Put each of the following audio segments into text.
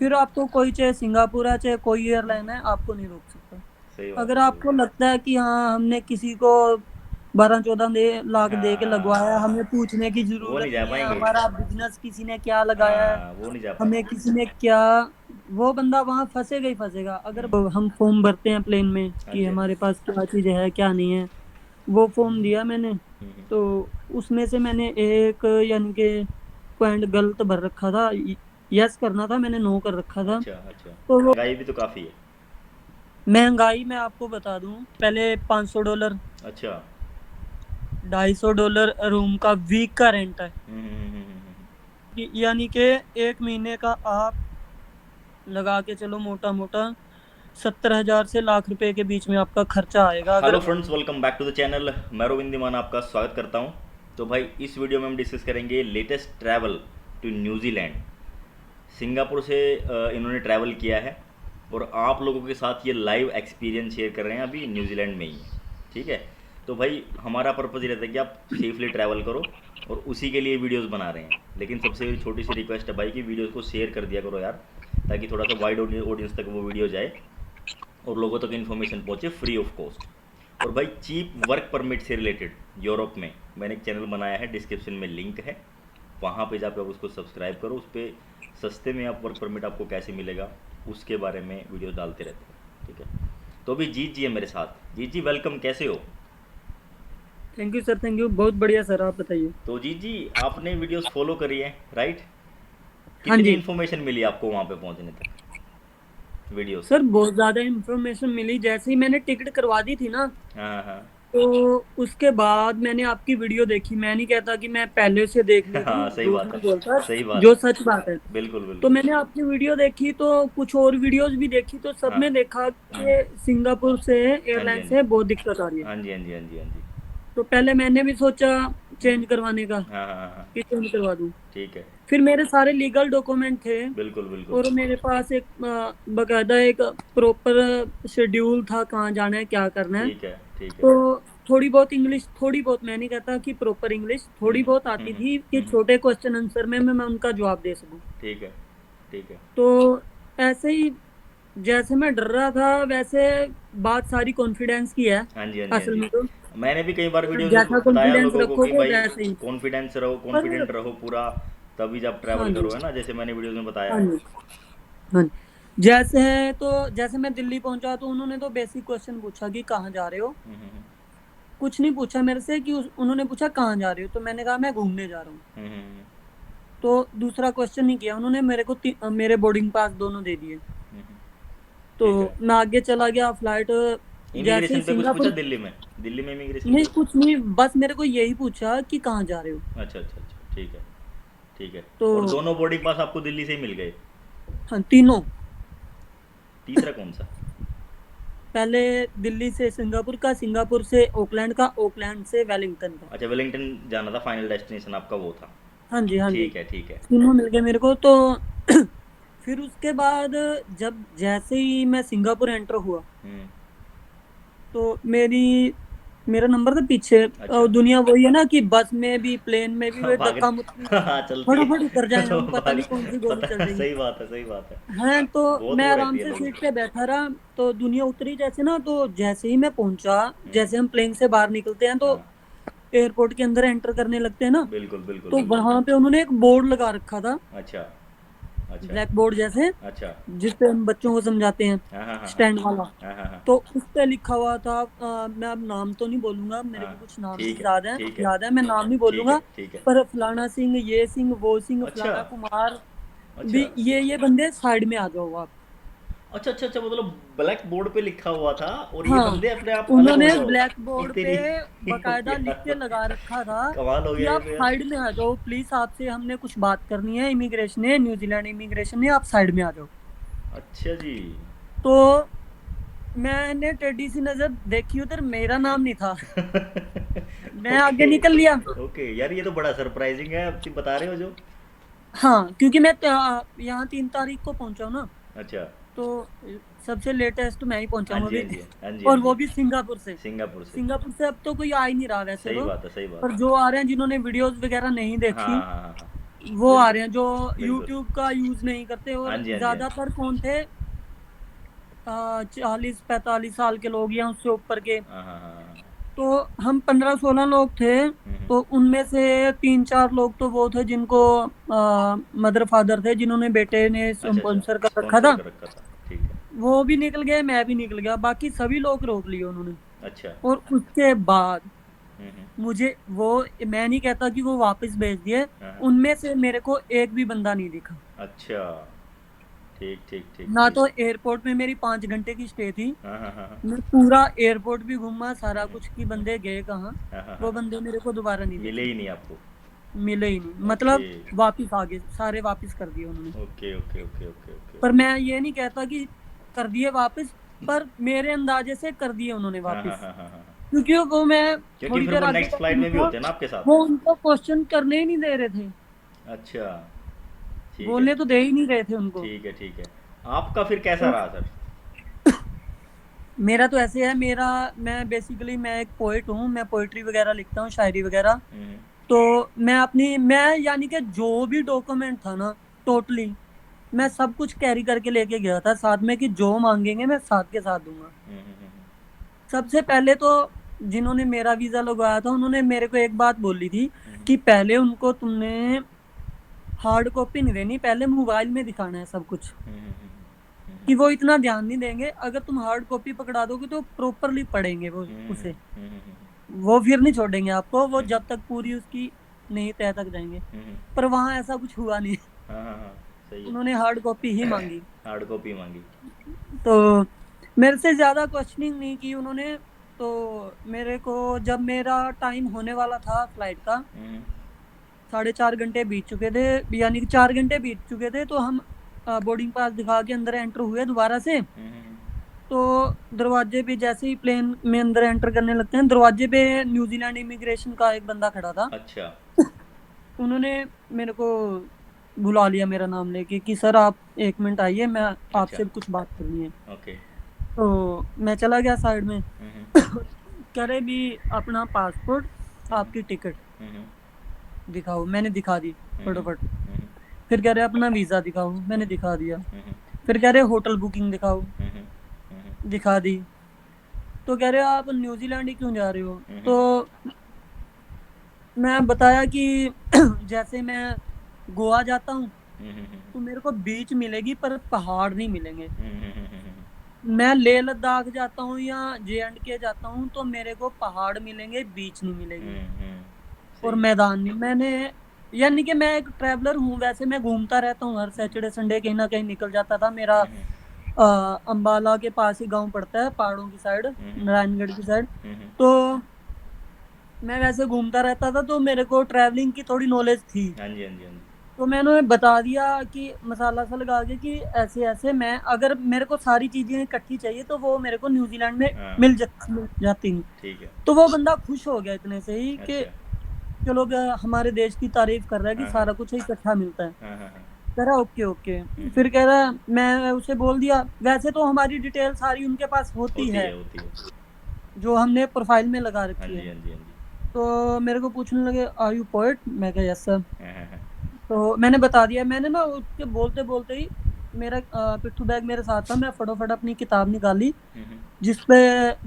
फिर आपको कोई चाहे सिंगापुर है चाहे कोई एयरलाइन है, आपको नहीं रोक सकता। सही बात अगर है, सही आपको बात लगता है कि हाँ हमने किसी को 12-14 लाख दे के लगवाया है, हमें हाँ, पूछने की वो नहीं जरूरत जा नहीं है, पाएंगे। हमारा बिजनेस किसी ने क्या लगाया है, हाँ, वो नहीं जा हमें पाएंगे। किसी ने क्या, वो बंदा वहां फंसेगा ही फंसेगा। अगर हम्म। हम फॉर्म भरते हैं प्लेन में हाँ कि जी, हाँ जी। हमारे पास क्या चीज़ है क्या नहीं है, वो फॉर्म दिया मैंने, हम्म। तो उसमें से मैंने एक यानी कि पॉइंट गलत भर रखा था। यस करना था, मैंने नो कर रखा था। अच्छा, अच्छा। तो वो महंगाई भी तो काफ़ी है। महंगाई मैं आपको बता दूं, पहले $500, अच्छा। $250 रूम का वीक का रेंट है। हम्म। यानी कि एक महीने का आप लगा के चलो मोटा मोटा 70,000 से लाख रुपए के बीच में आपका खर्चा आएगा हेलो अगर। Friends, welcome back to the channel. मैं रोविंद मान आपका स्वागत करता हूं। तो भाई, इस वीडियो में हम डिस्कस करेंगे latest travel to New Zealand. Singapore से इन्होंने ट्रैवल किया है और आप लोगों के साथ ये लाइव एक्सपीरियंस शेयर कर रहे हैं अभी न्यूजीलैंड में ही। ठीक है। तो भाई, हमारा पर्पज़ ये रहता है कि आप सेफली ट्रैवल करो और उसी के लिए वीडियोस बना रहे हैं। लेकिन सबसे छोटी सी रिक्वेस्ट है भाई कि वीडियोस को शेयर कर दिया करो यार, ताकि थोड़ा सा वाइड ऑडियंस तक वो वीडियो जाए और लोगों तक इन्फॉर्मेशन पहुंचे फ्री ऑफ कॉस्ट। और भाई, चीप वर्क परमिट से रिलेटेड यूरोप में मैंने एक चैनल बनाया है, डिस्क्रिप्शन में लिंक है, वहाँ पे जाकर आप उसको सब्सक्राइब करो। उस पर सस्ते में आप वर्क परमिट आपको कैसे मिलेगा उसके बारे में वीडियो डालते रहते हैं। ठीक है। तो अभी जीत जी है मेरे साथ। जीत जी, वेलकम, कैसे हो? Thank you sir, thank you, बहुत बढ़िया सर, आप बताइए। तो जीत जी, आपने वीडियोस फॉलो करी है, राइट? हाँ कितनी जी इन्फॉर्मेशन मिली आपको वहाँ पे पहुँचने तक वीडियो से? सर, बहुत ज्यादा इन्फॉर्मेशन मिली। जैसे ही मैंने टिकट करवा दी थी ना, हाँ, हाँ। तो उसके बाद मैंने आपकी वीडियो देखी। मैं नहीं कहता कि मैं पहले से देख लेती हाँ, हूँ, सही झूठ बात है। नहीं बोलता, सही बात जो है। सच बात है। बिल्कुल, तो बिल्कुल। मैंने आपकी वीडियो देखी, तो कुछ और वीडियोस भी देखी, तो सब हाँ। में देखा हम्म। कि सिंगापुर से हाँ जी, एयरलाइन हाँ जी। से बहुत दिक्कत आ रही है। हाँ जी, हाँ जी, हाँ जी, हाँ जी। तो पहले मैंने भी सोचा हम्म। चेंज करवाने का, हाँ, हाँ, हाँ, हाँ। कि चेंज करवा दूं। ठीक है। फिर मेरे सारे लीगल डॉक्यूमेंट थे, बिल्कुल, बिल्कुल। और मेरे पास एक बकायदा एक प्रॉपर शेड्यूल था कहाँ जाना है क्या करना है। ठीक है, ठीक है। तो थोड़ी बहुत इंग्लिश, थोड़ी बहुत, मैं नहीं कहता कि प्रॉपर इंग्लिश, थोड़ी बहुत आती थी कि छोटे क्वेश्चन आंसर में मैं उनका जवाब दे सकूं। ठीक है, ठीक है। तो ऐसे ही, जैसे मैं डर रहा था वैसे बात सारी कॉन्फिडेंस की है हाँ जी, हाँ जी, हाँ असल जी। में। तो मैंने भी कई बार वीडियोस में जैसा बताया कॉन्फिडेंस लोगों को कि रखोगे भाई, वैसे ही। कॉन्फिडेंस रहो, पर कॉन्फिडेंट रहो पूरा, तभी जब ट्रैवल हाँ जी, करो, है ना, जैसे मैंने वीडियोस में बताया हाँ है। जी, हाँ जी। जैसे मैं दिल्ली पहुंचा, तो उन्होंने तो बेसिक क्वेश्चन पूछा कि कहाँ जा रहे हो। कुछ नहीं पूछा मेरे से कि उन्होंने पूछा कहाँ जा रहे हो, तो मैंने कहा मैं घूमने जा रहा हूँ। तो दूसरा क्वेश्चन नहीं किया उन्होंने, मेरे को मेरे बोर्डिंग पास दोनों दे दिए। तो ठीक है। मैं आगे चला गया फ्लाइट। जैसे ही इमिग्रेशन पे कुछ पूछा सिंगापुर, दिल्ली में? दिल्ली में इमिग्रेशन नहीं पे? कुछ नहीं, बस मेरे को यही पूछा कि कहाँ जा रहे हो। अच्छा, अच्छा, अच्छा। ठीक है, ठीक है। तो और दोनों बोर्डिंग पास आपको दिल्ली से ही मिल गए? हाँ, तीनों। तीसरा कौन सा? पहले दिल्ली से सिंगापुर का, सिंगापुर से ओकलैंड का, ओकलैंड से वेलिंगटन का। अच्छा, वेलिंगटन जाना था, फाइनल डेस्टिनेशन आपका वो था। हाँ जी, हाँ जी, ठीक है, ठीक है। तीनों मिल गए मेरे को। तो फिर उसके बाद जब जैसे ही मैं सिंगापुर एंटर हुआ, हम्म। तो मेरा नंबर था पीछे। अच्छा। दुनिया वही है ना कि बस में भी प्लेन में भी वे भाग धक्का मुक्की हाँ, चलती है। फटाफट उतर जाए हम, पता भाग। नहीं कौन सी गोली पता चल है, जाएगी। सही बात है, सही बात है। हैं तो बहुत मैं वो आराम रहती है से लोगों सीट की। पे बैठा रहा। तो दुनिया उतरी जैसे ना, तो जैसे ही मैं पहुंचा, हम्म। जैसे हम प्लेन से बाहर निकलते हैं तो हाँ। एयरपोर्ट के अंदर एंटर करने लगते हैं ना, बिल्कुल, बिल्कुल, तो बिल्कुल। वहां पे उन्होंने एक बोर्ड लगा रखा था, अच्छा, अच्छा, ब्लैक बोर्ड जैसे, अच्छा। जिसपे हम बच्चों को समझाते हैं, हाँ, हाँ, हाँ, हाँ। स्टैंड वाला। हाँ, हाँ, हाँ। तो उस पे लिखा हुआ था, मैं अब नाम तो नहीं बोलूंगा, मेरे हाँ। को कुछ नाम ठीक ही है, याद है, ठीक है, मैं नाम नहीं ठीक है, बोलूंगा। ठीक है। पर फलाना सिंह, ये सिंह, वो सिंह, अच्छा, फलाना कुमार, अच्छा, भी ये बंदे साइड में आ जाओ आप। अच्छा, अच्छा, अच्छा, मतलब ब्लैक बोर्ड पे लिखा हुआ था और ये हाँ, बंदे अपने आप अलग हो उन्होंने जाओ। ब्लैक ये बोर्ड पे तेरी बकायदा लिख के यार, लगा रखा था कमाल हो कि गया ये आप तो यार। साइड में आ जाओ प्लीज, आपसे हमने कुछ बात करनी है, इमिग्रेशन है, न्यूजीलैंड इमिग्रेशन है, आप साइड में आ जाओ। अच्छा जी। तो मैंने टेढ़ी सी नजर देखी, उधर मेरा नाम नहीं था, मैं आगे ओके, निकल लिया। ओके यार, ये तो बड़ा सरप्राइजिंग है, आप तुम बता रहे हो जो। हाँ, क्योंकि मैं यहाँ 3 तारीख को पहुंचा हूँ ना, अच्छा। तो सबसे लेटेस्ट मैं ही पहुंचा हाँ हूँ जी, हाँ अभी। जी, हाँ जी, हाँ और जी। वो भी सिंगापुर से। सिंगापुर से। सिंगापुर से अब तो कोई आ ही नहीं रहा वैसे सही तो, बात है, सही बात पर है। जो आ रहे हैं जिन्होंने वीडियोस वगैरह नहीं हाँ, देखी, हाँ, हाँ, हाँ। वो आ रहे हैं जो बिल्कुल। YouTube का यूज नहीं करते, हाँ और जी, हाँ जी, हाँ जी। ज्यादातर कौन थे, 40-45 साल के लोग या उससे ऊपर के। हाँ, हाँ, हाँ, हाँ। तो हम 15-16 लोग थे। तो उनमें से 3-4 लोग तो वो थे जिनको मदर फादर थे, जिन्होंने बेटे ने अच्छा, अच्छा, स्पॉन्सर कर रखा स्पॉन्सर था। कर रखा था, ठीक है। वो भी निकल गए, मैं भी निकल गया, बाकी सभी लोग रोक लिए उन्होंने। अच्छा। और उसके बाद हुँ। मुझे वो, मैं नहीं कहता कि वो वापस भेज दिए, हाँ, हाँ। उनमें से मेरे को एक भी बंदा नहीं दिखा। अच्छा, ठीक, ठीक, ठीक, ना ठीक। तो एयरपोर्ट में मेरी 5 घंटे की स्टे थी, हाँ, हाँ, हाँ, हाँ। मैं पूरा एयरपोर्ट भी घूमा, सारा हुँ। कुछ, कि बंदे गए कहाँ। हाँ, हाँ, हाँ, वो हाँ। बंदे मेरे को दोबारा नहीं मिले दिखे, ही नहीं आपको। मिले ही नहीं, ओके। मतलब वापिस आ गए, सारे वापिस कर दिए उन्होंने। Okay, okay, okay, okay, okay, पर ओके। मैं ये नहीं कहता कि कर दिए वापिस, पर मेरे अंदाजे से कर दिए उन्होंने हाँ, हाँ, वापिस। हाँ, हाँ, हाँ, हाँ। क्योंकि वो, मैं क्योंकि थोड़ी फिर देर वो आगे नेक्स्ट जाके फ्लाइट में भी रुका, होते हैं ना आपके साथ। वो उनको क्वेश्चन करने ही नहीं दे रहे थे, अच्छा, ठीक है। बोलने तो दे ही नहीं रहे थे उनको। ठीक है, ठीक है। आपका फिर कैसा तो रहा सर? मेरा तो ऐसे है, मेरा, मैं बेसिकली मैं एक पोइट हूँ, मैं पोइट्री वगैरह लिखता हूँ, शायरी वगैरह। हुँ। तो मैं यानी कि जो भी डॉक्यूमेंट था ना, टोटली मैं सब कुछ कैरी करके लेके गया था साथ में, कि जो मांगेंगे मैं साथ के साथ दूंगा। हुँ, हुँ, हुँ, हुँ। सबसे पहले तो जिन्होंने मेरा वीजा लगवाया था, उन्होंने मेरे को एक बात बोली थी हुँ, हुँ। कि पहले उनको तुमने हार्ड कॉपी नहीं देनी, पहले मोबाइल में दिखाना है सब कुछ, हुँ, हुँ, हुँ, हुँ, कि वो इतना ध्यान नहीं देंगे। अगर तुम हार्ड कॉपी पकड़ा दोगे तो प्रॉपरली पढ़ेंगे वो हुँ, हुँ, उसे, हुँ, हुँ, हुँ, वो फिर नहीं छोड़ेंगे आपको, वो हुँ, जब तक पूरी उसकी नहीं तह तक जाएंगे। हुँ, हुँ। पर वहां ऐसा कुछ हुआ नहीं, हाँ, हाँ, हाँ, सही है। उन्होंने हार्ड कॉपी ही मांगी। हार्ड कॉपी माँगी। तो मेरे से ज्यादा क्वेश्चनिंग नहीं की उन्होंने। तो मेरे को, जब मेरा टाइम होने वाला था फ्लाइट का, हुँ, हुँ, 4.5 घंटे बीत चुके थे, यानी कि 4 घंटे बीत चुके थे, तो हम बोर्डिंग पास दिखा के अंदर एंटर हुए दोबारा से। हुँ, हुँ, हुँ। तो दरवाजे पे, जैसे ही प्लेन में अंदर एंटर करने लगते हैं, दरवाजे पे न्यूजीलैंड इमिग्रेशन का एक बंदा खड़ा था। अच्छा। उन्होंने मेरे को बुला लिया मेरा नाम लेके, कि सर आप 1 मिनट आइए, मैं अच्छा, आपसे कुछ बात करनी है। ओके। तो मैं चला गया साइड में। हुँ, हुँ, कह रहे भी अपना पासपोर्ट, हुँ, हुँ, आपकी टिकट हुँ, हुँ, दिखाओ, मैंने दिखा दी हुँ, हुँ, फटाफट। हुँ, हुँ, फिर कह रहे अपना वीजा दिखाओ, हुँ, मैंने दिखा दिया। हुँ, हुँ, फिर कह रहे होटल बुकिंग दिखाओ, हुँ, हुँ, हुँ, हुँ, दिखा दी। तो कह रहे आप न्यूजीलैंड ही क्यों जा रहे हो। हुँ, हुँ, तो मैं बताया कि जैसे मैं गोवा जाता हूँ हुँ, हुँ, तो मेरे को बीच मिलेगी पर पहाड़ नहीं मिलेंगे। हुँ, हुँ, हुँ, हुँ, हुँ, मैं लेह लद्दाख जाता हूँ या J&K जाता हूँ तो मेरे को पहाड़ मिलेंगे, बीच नहीं मिलेगी, हुँ, हुँ, और सही है। मैदान नहीं। मैंने, यानी कि मैं एक ट्रैवलर हूँ, वैसे मैं घूमता रहता हूँ, हर हुँ, हुँ, सैटरडे संडे कहीं ना कहीं निकल जाता था मेरा। हुँ, हुँ, अंबाला के पास ही गांव पड़ता है, पहाड़ों की साइड, हुँ, हुँ, नारायणगढ़ की साइड। हुँ, हुँ। तो मैं वैसे घूमता रहता था, तो मेरे को ट्रैवलिंग की थोड़ी नॉलेज थी। हाँ जी, हाँ जी, हाँ जी। तो मैंने उन्हें बता दिया कि मसाला सा लगा के, कि ऐसे ऐसे, मैं अगर मेरे को सारी चीजें इकट्ठी चाहिए तो वो मेरे को न्यूजीलैंड में हाँ, मिल जाती हैं। ठीक है। तो वो बंदा खुश हो गया इतने से ही, कि अच्छा। चलो हमारे देश की तारीफ कर रहा है कि हाँ, हाँ। सारा कुछ इकट्ठा मिलता है। हाँ, हाँ, हाँ। कह रहा ओके ओके। हुँ, हुँ। फिर कह रहा, मैं उसे बोल दिया, वैसे तो हमारी डिटेल सारी उनके पास होती होती है, है, होती है। जो हमने प्रोफाइल में लगा हाँ रखी है। जी, हाँ जी, हाँ जी। तो मेरे को पूछने लगे आर यू पोएट, मैं कहा यस सर। हाँ, हाँ, हाँ। तो मैंने बता दिया। मैंने ना उसके बोलते बोलते ही, मेरा पिट्ठू बैग मेरे साथ था, मैं फटाफट अपनी किताब निकाली हुँ, हुँ। जिसपे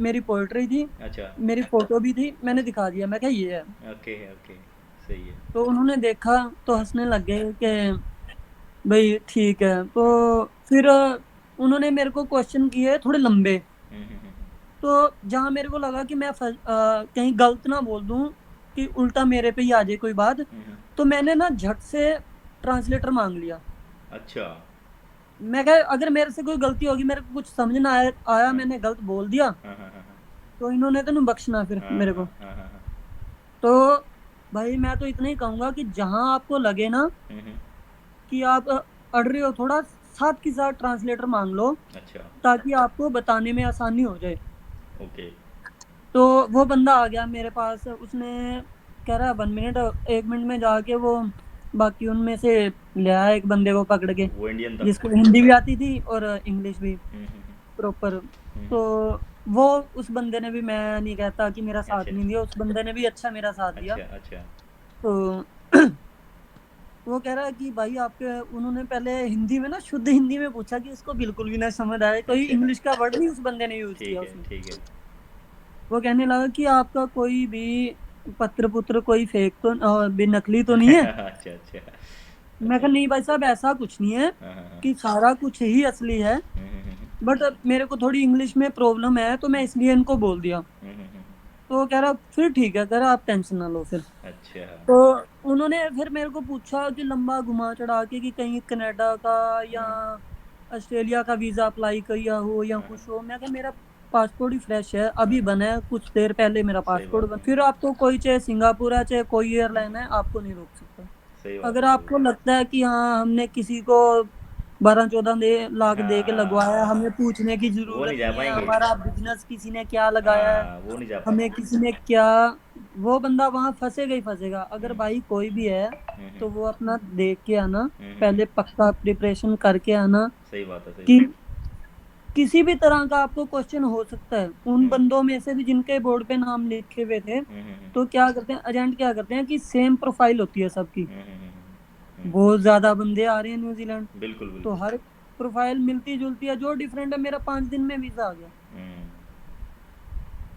मेरी पोइट्री थी, अच्छा, मेरी फोटो भी थी, मैंने दिखा दिया, मैं कहा ये है। ओके, ओके, सही है। तो उन्होंने देखा तो हाँ। हंसने लग गए कि भाई ठीक है। तो हाँ, हाँ। फिर उन्होंने मेरे को क्वेश्चन किए थोड़े लंबे। हुँ, हुँ, हुँ, हुँ। तो जहां मेरे को लगा कि मैं कहीं गलत ना बोल दूं, कि उल्टा मेरे पे ही आ जाए कोई बात, हुँ, हुँ। तो मैंने ना झट से ट्रांसलेटर मांग लिया। अच्छा। मैं कहा अगर मेरे से कोई गलती होगी, मेरे को कुछ समझ ना आया, हाँ। मैंने गलत बोल दिया, हाँ, हाँ, हाँ, हाँ। तो इन्होंने तो नहीं बख्शना फिर हाँ, मेरे को। हाँ, हाँ, हाँ, हाँ। तो भाई मैं तो इतना ही कहूंगा कि जहां आपको लगे ना हुँ, हुँ। कि आप अड़ रहे हो, थोड़ा साथ के साथ ट्रांसलेटर मांग लो, अच्छा, ताकि आपको बताने में आसानी हो जाए। ओके। तो वो बंदा आ गया मेरे पास, उसने कह रहा 1 मिनट, 1 मिनट में जाके वो बाकी उनमें से ले आया एक बंदे को पकड़ के, वो इंडियन था? जिसको हिंदी भी आती थी और इंग्लिश भी हुँ, हुँ, हुँ। प्रॉपर। हुँ, तो हुँ। वो, उस बंदे ने भी, मैं नहीं कहता कि मेरा साथ अच्छा, नहीं दिया, उस बंदे ने भी अच्छा मेरा साथ दिया। अच्छा, अच्छा। तो वो कह रहा है कि भाई आपके, उन्होंने पहले हिंदी में ना शुद्ध हिंदी में पूछा कि उसको बिल्कुल भी ना समझ आए, कोई अच्छा, इंग्लिश का वर्ड नहीं उस बंदे ने यूज किया ठीक है, उसमें। ठीक है। वो कहने लगा कि आपका कोई भी पत्र पुत्र कोई फेक तो भी नकली तो नहीं है। अच्छा, अच्छा। मैं कहा अच्छा। नहीं भाई साहब, ऐसा कुछ नहीं है, हाँ, हाँ, हाँ। कि सारा कुछ ही असली है, हुँ, हुँ, हुँ, हुँ। बट मेरे को थोड़ी इंग्लिश में प्रॉब्लम है तो मैं इसलिए इनको बोल दिया। हुँ, हुँ, हुँ। तो वो कह रहा फिर ठीक है, कह रहा आप टेंशन ना लो फिर। अच्छा। तो उन्होंने फिर मेरे को पूछा कि लंबा घुमा चढ़ा के कि कहीं कनाडा का या हुँ। ऑस्ट्रेलिया का वीजा अप्लाई किया हो या हाँ, हाँ। कुछ हो। मैं कहा मेरा पासपोर्ट ही फ्रेश है, अभी हाँ, हाँ। बना है कुछ देर पहले मेरा सही पासपोर्ट बात बन, है। फिर आपको कोई चाहे सिंगापुर है चाहे कोई हुँ, एयरलाइन हुँ। है आपको नहीं रोक सकता। सही बात अगर है, सही आपको बात लगता है कि हाँ हमने किसी को 12-14 है। लाख दे के लगवाया है, हमें हाँ, पूछने की वो नहीं जरूरत जा नहीं है, पाएँगे। हमारा बिजनेस किसी ने क्या लगाया है, हाँ, वो नहीं जा हमें पाएँगे। किसी ने क्या, वो बंदा वहां फंसेगा ही फंसेगा। अगर हुँ। भाई कोई भी है हुँ, हुँ। तो वो अपना देख के आना, हुँ, हुँ, हुँ। पहले पक्का प्रिपरेशन करके आना सही बात है, सही कि बात है। किसी भी तरह का आपको क्वेश्चन हो सकता है। उन हुँ। बंदों में से भी जिनके बोर्ड पे नाम लिखे हुए थे, हुँ, हुँ, हुँ। तो क्या करते हैं एजेंट, क्या करते हैं कि सेम प्रोफाइल होती है सबकी, हुँ, हुँ, हुँ, हुँ। हुँ। बहुत ज्यादा बंदे आ रहे हैं न्यूजीलैंड, बिल्कुल, तो बिल्कुल। हर प्रोफाइल मिलती जुलती है, जो डिफरेंट है। मेरा 5 दिन में वीजा आ गया। हुँ।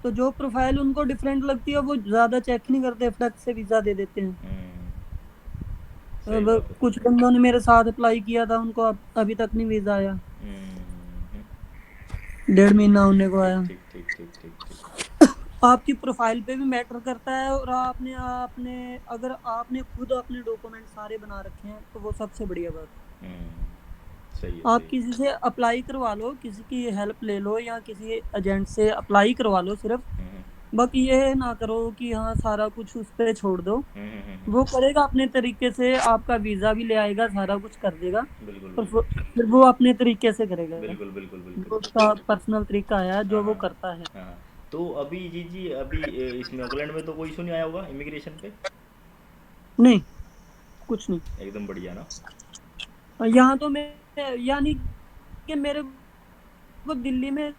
तो जो प्रोफाइल उनको डिफरेंट लगती है वो ज्यादा चेक नहीं करते, फटक से वीजा दे देते हैं। हुँ। सही अब बात है, सही कुछ बात बंदों ने मेरे साथ अप्लाई किया था, उनको अभी तक नहीं वीजा आया, है। हुँ, हुँ। 1.5 महीना होने को ठीक, आया। ठीक, ठीक, ठीक, ठीक, ठीक। आपकी प्रोफाइल पे भी मैटर करता है, और आपने आपने अगर आपने खुद अपने डॉक्यूमेंट सारे बना रखे हैं तो वो सबसे बढ़िया बात। हुँ। सही है, आप सही है। किसी से अप्लाई करवा लो, किसी की हेल्प ले लो या किसी एजेंट से अप्लाई करवा लो सिर्फ। हुँ, हुँ। बाकी ये ना करो कि हाँ सारा कुछ उस पे छोड़ दो। हुँ, हुँ, हुँ, वो हुँ। करेगा अपने तरीके से, आपका वीजा भी ले आएगा, सारा कुछ कर देगा, बिल्कुल, पर बिल्कुल। फिर वो अपने तरीके से करेगा, बिल्कुल, बिल्कुल, बिल्कुल। वो उसका पर्सनल तरीका है हाँ, जो वो हाँ, हाँ। करता है। हाँ, हाँ। तो अभी जी, अभी इसमें ऑकलैंड में तो कोई इश्यू नहीं आया होगा इमिग्रेशन पे? नहीं, कुछ नहीं। एकदम बढ़िया ना? यहाँ तो मैं, यानी कि मेरे को दिल्ली में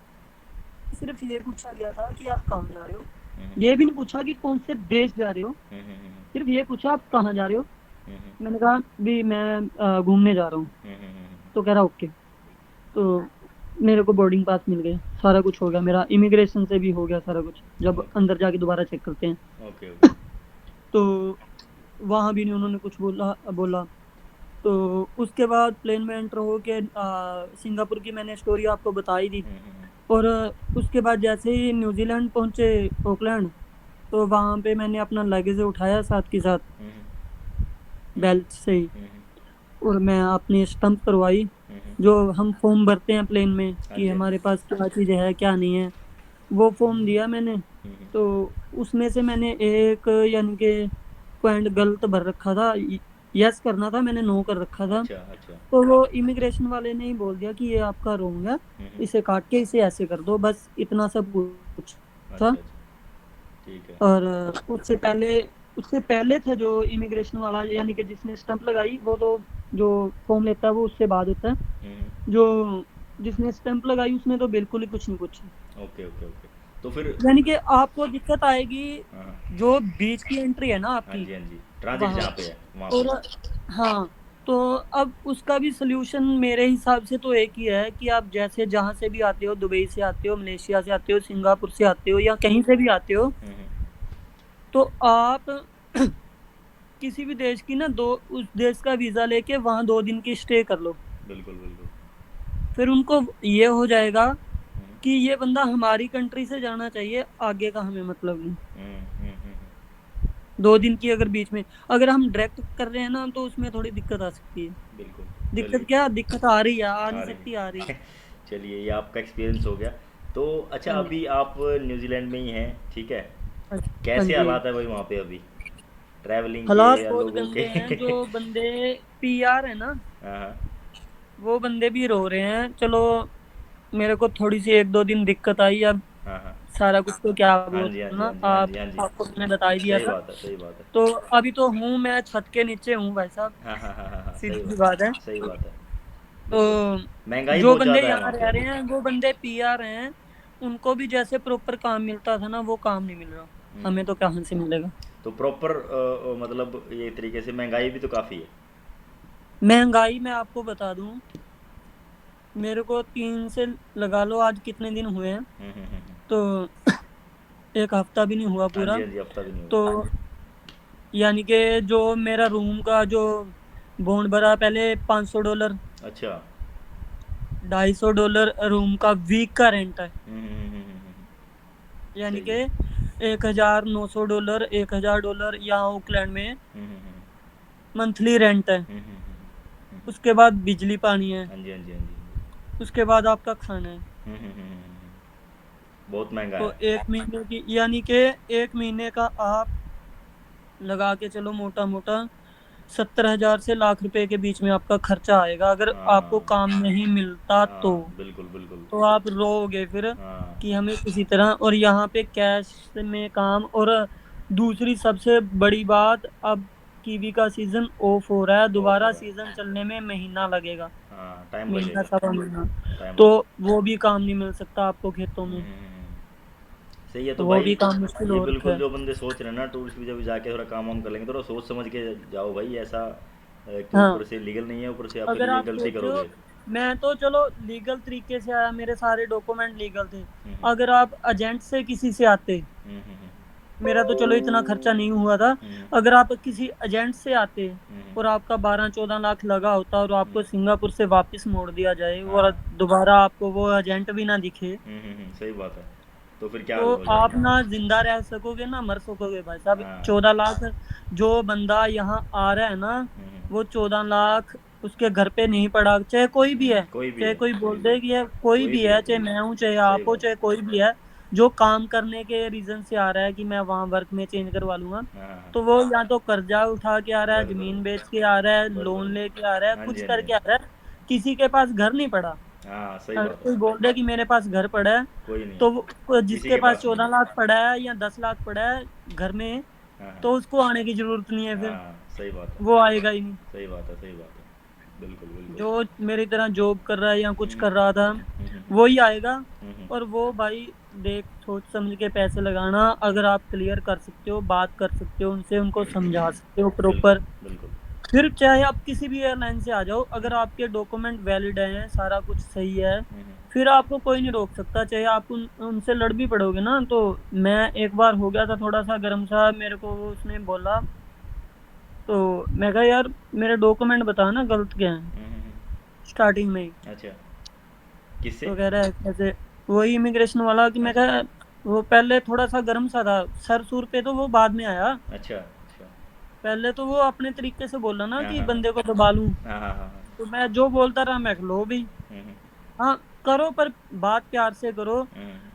सिर्फ ये पूछा गया था कि आप कहाँ जा रहे हो, हुँ, हुँ। ये भी नहीं पूछा कि कौन से देश जा रहे हो, हुँ, हुँ, हुँ, हुँ। सिर्फ ये पूछा आप कहाँ जा रहे हो। हुँ, हुँ। मैंने कहा भी मैं घूमने जा रहा हूँ। हुँ, हुँ, हुँ, हुँ। तो कह रहा ओके। तो मेरे को बोर्डिंग पास मिल गए, सारा कुछ हो गया, मेरा इमिग्रेशन से भी हो गया सारा कुछ, जब ओके, अंदर जाके दोबारा चेक करते हैं। Okay, okay. तो वहां भी नहीं उन्होंने कुछ बोला बोला। तो उसके बाद प्लेन में एंटर हो के सिंगापुर की मैंने स्टोरी आपको बताई दी। हुँ, हुँ, हुँ। और उसके बाद जैसे ही न्यूजीलैंड पहुंचे, ऑकलैंड, तो वहां पे मैंने अपना लगेज उठाया साथ के साथ, हुँ, हुँ। हुँ, हुँ। बेल्ट से ही, हुँ, हुँ। और मैं अपनी स्टंप करवाई। हुँ, हुँ। जो हम फॉर्म भरते हैं प्लेन में हाँ कि जी, हाँ जी। हमारे पास क्या चीज़ है क्या नहीं है, वो फॉर्म दिया मैंने। हुँ, हुँ। तो उसमें से मैंने एक, यानी कि पॉइंट गलत भर रखा था, यस करना था, मैंने नो कर रखा था। अच्छा, अच्छा। तो वो इमिग्रेशन वाले ने ही बोल दिया कि ये आपका रॉन्ग है, हुँ, हुँ। इसे काट के इसे ऐसे कर दो, बस इतना सब कुछ था। अच्छा, अच्छा। ठीक है। और उससे पहले था जो इमिग्रेशन वाला, यानी कि जिसने स्टंप लगाई, वो तो जो फॉर्म लेता है वो उससे बाद होता है। हुँ, हुँ। जो जिसने स्टंप लगाई उसने तो बिल्कुल ही कुछ नहीं पूछा। Okay, okay, okay. तो फिर यानी कि आपको दिक्कत आएगी हाँ, हाँ। जो बीच की एंट्री है ना हाँ आपकी, जी, हाँ जी। ट्रांज़िट वहां। जहाँ पे है, वहाँ पे। और हाँ, तो अब उसका भी सोल्यूशन मेरे हिसाब से तो एक ही है कि आप जैसे जहां से भी आते हो, दुबई से आते हो, मलेशिया से आते हो, सिंगापुर से आते हो, या कहीं से भी आते हो, हुँ, हुँ। तो आप किसी भी देश की ना, दो उस देश का वीजा लेके वहां 2 दिन की स्टे कर लो। बिल्कुल, बिल्कुल। फिर उनको ये हो जाएगा हुँ, हुँ। कि ये बंदा हमारी कंट्री से जाना चाहिए, आगे का हमें मतलब नहीं। हुँ, हुँ, हुँ, हुँ। 2 दिन की अगर बीच में, अगर हम डायरेक्ट कर रहे हैं ना, तो उसमें थोड़ी दिक्कत आ सकती है। बिल्कुल। दिक्कत चलिए, क्या, दिक्कत आ रही है, आ आ नहीं रही सकती, आ रही है। है। चलिए, ये आपका एक्सपीरियंस हो गया। तो अच्छा, हाँ जी, अभी आप न्यूज़ीलैंड में ही हैं, ठीक है? हाँ हाँ कैसे जी। हालात है भाई वहाँ पे अभी? ट्रैवलिंग के हालात या बहुत लोगों गंदे के? हैं, जो बंदे पीआर है ना, हाँ, हाँ। वो बंदे भी रो रहे हैं। चलो, मेरे को थोड़ी सी 1-2 दिन दिक्कत आई, अब हाँ, हाँ। सारा कुछ तो क्या हाँ जी, हाँ जी, बोलना, हाँ जी, हाँ जी, हाँ जी। आपको मैंने बता ही दिया सही था। बात है, सही बात है। तो अभी तो हूँ मैं छत के नीचे हूँ भाई साहब, हाँ, हाँ, हाँ, हाँ, हाँ, सही सीधी सी बात बात है। सही बात है। बिल्कुल। तो महँगाई जो बहुत बंदे ज़्यादा है यहाँ वहाँ रह पे। रहे हैं, वो बंदे पीआर हैं, उनको भी जैसे प्रॉपर काम मिलता था ना, वो काम नहीं मिल रहा। हुँ। हमें तो कहाँ से मिलेगा। तो प्रॉपर मतलब ये तरीके से महँगाई भी तो काफ़ी है। महंगाई मैं आपको बता दूं, मेरे को 3 से लगा लो, आज कितने दिन हुए हैं, तो 1 हफ्ता भी नहीं हुआ हाँ जी, पूरा। हाँ जी, हफ्ता भी नहीं तो हुआ। यानी कि जो मेरा रूम का जो बॉन्ड भरा, पहले $500, अच्छा। $250 रूम का वीक का रेंट है। यानी सही कि है। $1,900, $1,000 यहाँ ओकलैंड में हम्म, हम्म, हम्म, मंथली रेंट है। हम्म, हम्म, हम्म, हम्म। उसके बाद बिजली पानी है, हाँ जी, हाँ जी, हाँ जी। उसके बाद आपका खाना है। बहुत महंगा तो है। 1 महीने की, यानी कि 1 महीने का आप लगा के चलो मोटा मोटा 70,000 से लाख रुपए के बीच में आपका खर्चा आएगा, अगर आपको हाँ, काम नहीं मिलता तो। हाँ, बिल्कुल, बिल्कुल। तो आप रोओगे फिर हाँ, कि हमें किसी तरह, और यहाँ पे कैश में काम। और दूसरी सबसे बड़ी बात, अब कीवी का सीजन ऑफ हो रहा है, ऑफ हो दोबारा रहा है। सीजन चलने में महीना लगेगा, हाँ, टाइम महीना लगेगा। सवा महीना। टाइम तो लगेगा। वो भी काम नहीं मिल सकता आपको खेतों में, सही है। तो तो वो भाई भी काम मुश्किल ये हो रखा बिल्कुल है। जो बंदे सोच रहे हैं ना टूरिस्ट वीज़ा भी जाके थोड़ा काम वाम कर लेंगे, थोड़ा सोच समझ के जाओ भाई। ऐसा एक तो ऊपर हाँ, से लीगल नहीं है, ऊपर से आप फिर अगर ये आप गलती सोचो, करोगे। मैं तो चलो लीगल तरीके से आया, मेरे सारे डॉक्यूमेंट लीगल थे। हम्म, अगर आप एजेंट से किसी से आते, हम्म, हम्म, मेरा तो चलो इतना खर्चा नहीं हुआ था, हम्म, अगर आप किसी एजेंट से आते हम्म, और आपका 12-14 लाख लगा होता और आपको हम्म, सिंगापुर से वापस मोड़ दिया जाए और हाँ। दोबारा आपको वो एजेंट भी ना दिखे, सही बात है। तो फिर क्या तो हो आप जाएगा। ना जिंदा रह सकोगे ना मर सकोगे भाई साहब। हाँ। 14 लाख, जो बंदा यहाँ आ रहा है ना, वो 14 लाख उसके घर पे नहीं पड़ा, चाहे कोई भी है। कोई भी चाहे है, कोई कोई बोल भी दे है, कि ये कोई कोई भी भी है, है, कोई चाहे भी मैं हूँ, चाहे है। सही आप हो, बात चाहे कोई भी है, जो काम करने के रीजन से आ रहा है कि मैं वहां वर्क में चेंज करवा लूंगा, है। हाँ, हाँ, तो वो या तो कर्जा उठा के आ रहा है, बस बस जमीन बेच बस के आ रहा है, बस लोन बस। लेके आ रहा है, हाँ जी, कुछ हाँ जी, हाँ करके आ रहा है। किसी के पास घर नहीं पड़ा। जी। हाँ, सही अगर बात है। कोई बोल दे कि मेरे पास घर पड़ा है, कोई नहीं तो है, किसी जिसके के पास पास नहीं 14 लाख है। पड़ा है या 10 लाख पड़ा है घर में, हाँ, हाँ, तो उसको आने की जरूरत नहीं है फिर, हाँ, सही बात है। वो आएगा ही नहीं। सही बात है, सही बात है। बिल्कुल, बिल्कुल। जो मेरी तरह जॉब कर रहा है या कुछ हम्म, कर रहा था, हम्म, वो ही आएगा। हम्म, और वो भाई देख सोच समझ के पैसे लगाना, अगर आप क्लियर कर सकते हो, बात कर सकते हो उनसे, उनको समझा सकते हो बिल्कुल, प्रॉपर, बिल्कुल। फिर चाहे आप किसी भी एयरलाइन से आ जाओ, अगर आपके डॉक्यूमेंट वैलिड हैं, सारा कुछ सही है, फिर आपको कोई नहीं रोक सकता। चाहे आप उनसे लड़ भी पड़ोगे ना, तो मैं एक बार हो गया था थोड़ा सा गर्म सा, मेरे को उसने बोला, तो मैं कहा यार मेरे डॉक्यूमेंट बता ना गलत क्या है, स्टार्टिंग में ही। अच्छा। किससे? तो कह रहा है कैसे, वही इमिग्रेशन वाला, कि मैं अच्छा, कहा, वो पहले थोड़ा सा गर्म सा था, सर सुर पे तो वो बाद में आया। अच्छा, अच्छा। पहले तो वो अपने तरीके से बोला ना हाँ, कि हाँ, बंदे को दबा लूं, हाँ, हाँ, हाँ, हाँ, तो मैं जो बोलता रहा, मैं लो भी। हम्म, हाँ, करो पर बात प्यार से करो। हम्म।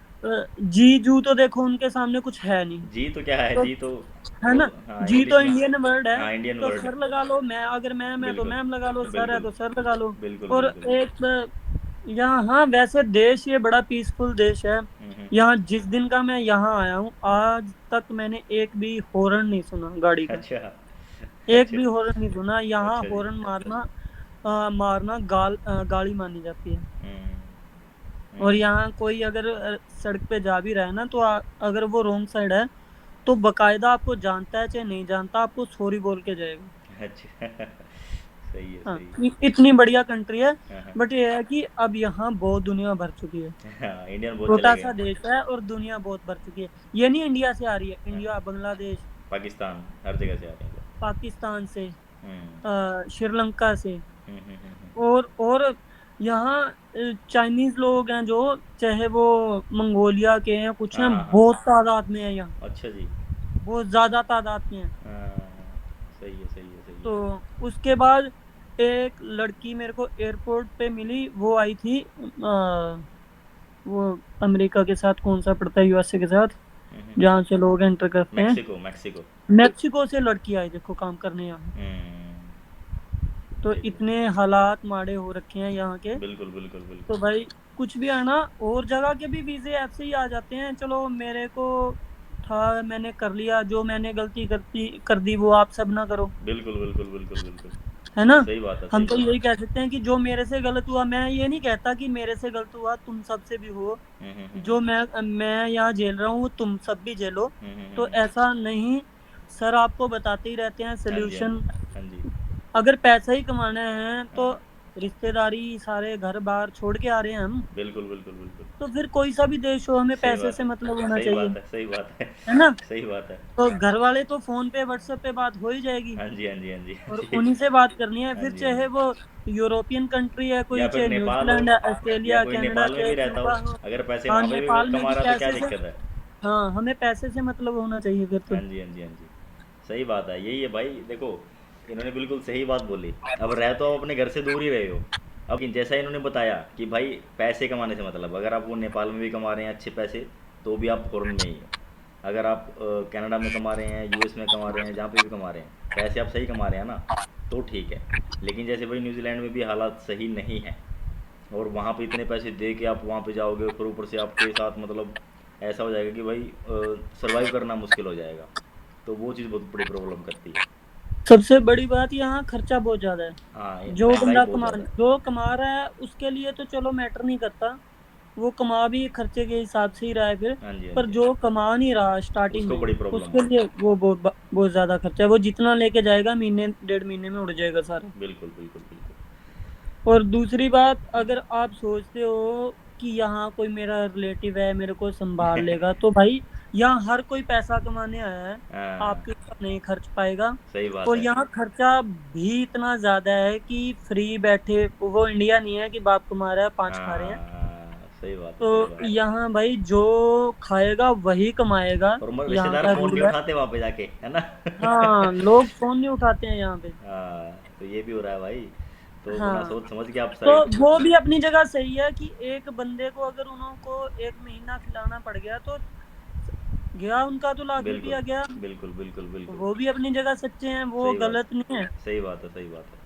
जी जू तो देखो उनके सामने कुछ है नहीं, जी तो क्या है, तो जी तो है वो। ना, हाँ, जी तो इंग्लिश में। इंडियन वर्ड है। हाँ, इंडियन तो वर्ड है। सर लगा लो, मैं अगर मैम है तो बिल्कुल, मैम लगा लो, सर है बिल्कुल, तो सर लगा लो। बिल्कुल, और बिल्कुल। एक यहाँ, हाँ वैसे देश ये बड़ा पीसफुल देश है। यहाँ जिस दिन का मैं यहाँ आया हूँ, आज तक मैंने एक भी हॉर्न नहीं सुना गाड़ी का, अच्छा, एक अच्छा, भी हॉर्न नहीं सुना। यहाँ अच्छा जी। हॉर्न मारना, मारना गाली मानी जाती है। हम्म, और हम्म, यहाँ कोई अगर सड़क पे जा भी रहा है ना, तो अगर वो रोंग साइड है, तो बकायदा आपको जानता है चाहे नहीं जानता, आपको सॉरी बोल के जाएगा। अच्छा। सही है, हाँ, सही है। इतनी बढ़िया कंट्री है। हाँ, हाँ। बट ये है कि अब यहाँ बहुत दुनिया भर चुकी है, हाँ, इंडियन बहुत चले छोटा गए सा हैं। देश है और दुनिया बहुत भर चुकी है। ये नहीं इंडिया से आ रही है, हाँ, इंडिया, बांग्लादेश, पाकिस्तान, हर जगह से आते हैं लोग। पाकिस्तान से, हम्म, श्रीलंका से, हम्म, और यहाँ चाइनीज लोग हैं, जो चाहे वो मंगोलिया के हैं, कुछ हाँ, हैं, हाँ, बहुत हाँ। तादाद में है यहाँ, अच्छा जी। बहुत ज्यादा तादाद में है। हाँ, सही है, सही है, सही तो है। उसके बाद एक लड़की मेरे को एयरपोर्ट पे मिली, वो आई थी वो अमेरिका के साथ कौन सा पड़ता है, यूएसए के साथ, जहाँ से लोग एंटर करते हैं। Mexico, Mexico. मेक्सिको से लड़की आई देखो काम करने यहाँ। तो देख लो। इतने हालात माड़े हो रखे हैं यहाँ के। बिल्कुल, बिल्कुल, तो बिल्कुल। भाई कुछ भी आना, और जगह के भी वीजे ऐसे ही आ जाते हैं। चलो मेरे को था, मैंने कर लिया, जो मैंने गलती कर दी वो आप सब ना करो, बिल्कुल, बिल्कुल, बिल्कुल, बिल्कुल। है ना। सही बात है, सही हम तो बात यही है। कह सकते हैं कि जो मेरे से गलत हुआ, मैं ये नहीं कहता कि मेरे से गलत हुआ तुम सबसे भी हो, जो मैं यहाँ झेल रहा हूँ वो तुम सब भी झेलो, तो ऐसा नहीं। सर आपको बताते ही रहते हैं हाँ जी, हाँ जी, सोल्यूशन, हाँ जी। अगर पैसा ही कमाना है तो हाँ, रिश्तेदारी सारे घर बार छोड़ के आ रहे हैं हम, बिल्कुल बिल्कुल बिल्कुल। तो फिर कोई सा भी देश हो हमें सही पैसे बात से है, मतलब होना सही चाहिए, बात है, सही बात है ना। सही बात है। तो घर वाले तो फोन पे व्हाट्सएप पे बात हो ही जाएगी, हाँ जी, हाँ जी, हाँ जी, हाँ और जी। उन्हीं से बात करनी है, हाँ फिर जी, हाँ चाहे जी। वो यूरोपियन कंट्री है या कोई, फिर चाहे नेपाल हो, न्यूजीलैंड है, या ऑस्ट्रेलिया, कोई कनाडा, नेपाल में चाहे भी रहता हो, क्यूबा हो। अगर पैसे हाँ, वहाँ पे भी नेपाल में कमा भी रहा तो क्या पैसे से, दिक्कत है? हाँ हमें पैसे से मतलब होना चाहिए फिर हाँ तो। जी, हाँ जी, हाँ जी। सही बात है, यही है भाई। देखो, इन्होंने बिल्कुल सही बात बोली। अब रह तो आप अपने घर से दूर ही रहे हो। अब जैसा इन्होंने बताया कि भाई पैसे कमाने से मतलब, अगर आप वो नेपाल में भी कमा रहे हैं अच्छे पैसे, तो भी आप फॉरेन में ही हो। अगर आप कनाडा में कमा रहे हैं, यूएस में कमा रहे हैं, जहाँ पे भी कमा रहे हैं, पैसे आप सही कमा रहे हैं ना, तो ठीक है। लेकिन जैसे भाई न्यूजीलैंड में भी हालात सही नहीं है, और वहाँ पे इतने पैसे दे के आप वहाँ पे जाओगे, फिर ऊपर से आपके साथ मतलब ऐसा हो जाएगा कि भाई सरवाइव करना मुश्किल हो जाएगा। तो वो चीज़ बहुत बड़ी प्रॉब्लम करती है। सबसे बड़ी बात यहाँ खर्चा बहुत ज्यादा है। हाँ, जो महंगाई बंदा बहुत ज़्यादा है। जो कमा रहा है उसके लिए तो चलो मैटर नहीं करता, वो कमा भी खर्चे के हिसाब से ही रहा है फिर। हाँ जी, हाँ पर जी, हाँ जो जी। कमा नहीं रहा स्टार्टिंग उसको में, बड़ी प्रॉब्लम उसके है। लिए वो बहुत ज्यादा खर्चा है, वो जितना लेके जाएगा महीने 1.5 महीने में उड़ जाएगा सारा। बिल्कुल बिल्कुल बिल्कुल। और दूसरी बात, हम्म। अगर आप सोचते हो कि यहाँ कोई मेरा रिलेटिव है मेरे को संभाल लेगा, तो भाई यहाँ हर कोई पैसा कमाने आया है, हाँ, आपके ऊपर नहीं खर्च पाएगा। सही बात और है। यहाँ खर्चा भी इतना ज्यादा है कि फ्री बैठे, वो इंडिया नहीं है कि बाप कमा रहा है पांच खा रहे हैं। हाँ, सही बात है, सही तो बात है। यहाँ भाई जो खाएगा वही कमाएगा, और यहाँ रिश्तेदार का फ़ोन नहीं रूल है। उठाते वहाँ पे जाके, है ना? हाँ, लोग फोन नहीं उठाते हैं यहाँ पे। हाँ, तो ये भी हो रहा है भाई। तो अपना हाँ, सोच समझ के आप तो साइड। वो भी अपनी जगह सही है कि एक बंदे को अगर उनको 1 महीना खिलाना पड़ गया तो गया उनका तो ₹1,00,000 बिल्कुल गया। बिल्कुल बिल्कुल बिल्कुल। वो भी अपनी जगह सच्चे हैं, वो सही बात, गलत नहीं है। सही बात है, सही बात है।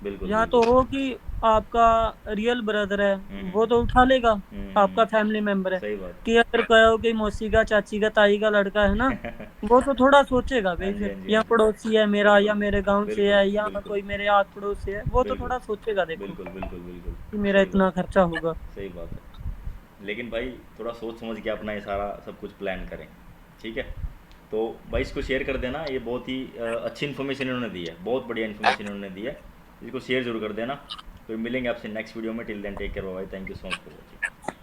बिल्कुल या तो बिल्कुल। हो कि आपका रियल ब्रदर है, वो हम्म तो उठा लेगा, हम्म। आपका फैमिली मेंबर है। सही बात। कि अगर कहो कि मौसी का, चाची का, ताई का लड़का है ना, वो तो थोड़ा सोचेगा हाँ भाई, जी, फिर हाँ जी, हाँ या जी। पड़ोसी है मेरा, बिल्कुल या मेरे गांव से बिल्कुल है, या बिल्कुल कोई मेरे आस पड़ोस से है, वो तो बिल्कुल थोड़ा सोचेगा देखो बिल्कुल बिल्कुल बिल्कुल। कि मेरा सही इतना बात खर्चा होगा। है, सही बात है। लेकिन भाई थोड़ा सोच समझ के अपना ये सारा सब कुछ प्लान करें, ठीक है? तो भाई इसको शेयर कर देना, ये बहुत ही अच्छी इन्फॉर्मेशन इन्होंने दी है, बहुत बढ़िया इन्फॉर्मेशन इन्होंने दी है। इसको शेयर जरूर कर देना। तो मिलेंगे आपसे नेक्स्ट वीडियो में। Till then take care, bye, thank you so much for watching.